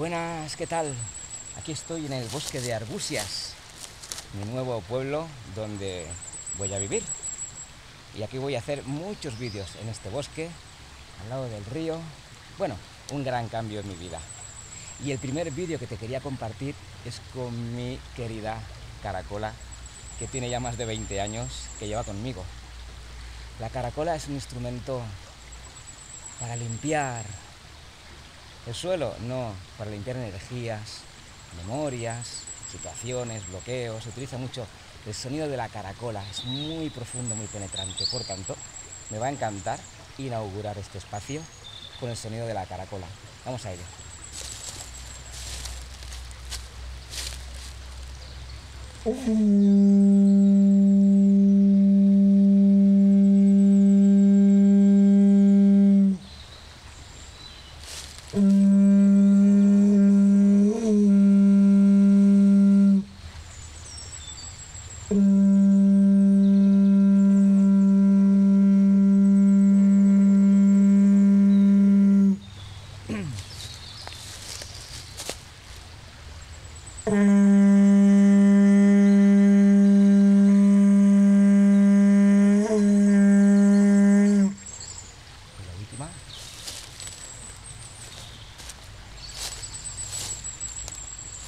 Buenas, ¿qué tal? Aquí estoy en el bosque de Arbusias, mi nuevo pueblo donde voy a vivir. Y aquí voy a hacer muchos vídeos en este bosque, al lado del río. Bueno, un gran cambio en mi vida. Y el primer vídeo que te quería compartir es con mi querida caracola, que tiene ya más de 20 años, que lleva conmigo. La caracola es un instrumento para limpiar el suelo, no, para limpiar energías, memorias, situaciones, bloqueos. Se utiliza mucho el sonido de la caracola, es muy profundo, muy penetrante. Por tanto, me va a encantar inaugurar este espacio con el sonido de la caracola. Vamos a ello. La última.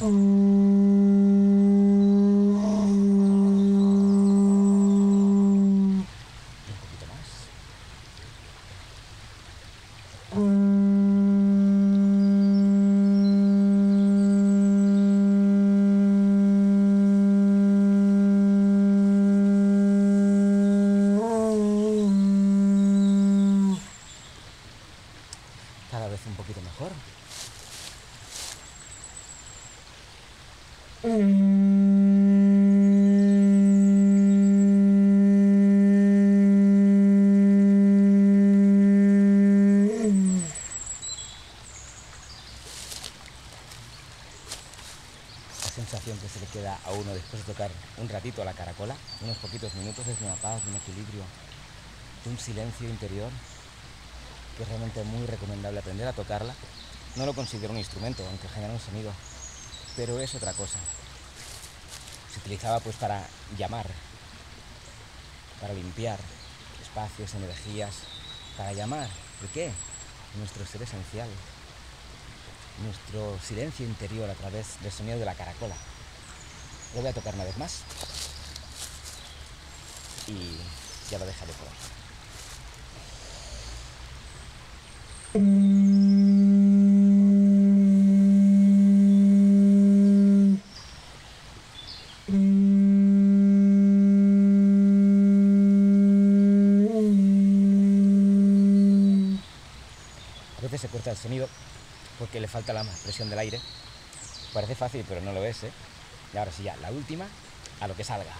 Un poquito más. Cada vez un poquito mejor. La sensación que se le queda a uno después de tocar un ratito a la caracola, unos poquitos minutos, es de una paz, de un equilibrio, de un silencio interior, que es realmente muy recomendable aprender a tocarla. No lo considero un instrumento, aunque genera un sonido, pero es otra cosa. Se utilizaba pues para llamar, para limpiar espacios, energías, para llamar, ¿de qué? Nuestro ser esencial, nuestro silencio interior a través del sonido de la caracola. Lo voy a tocar una vez más y ya lo dejaré por hoy. A veces se corta el sonido porque le falta la presión del aire. Parece fácil, pero no lo es, ¿eh? Y ahora sí, ya, la última, a lo que salga.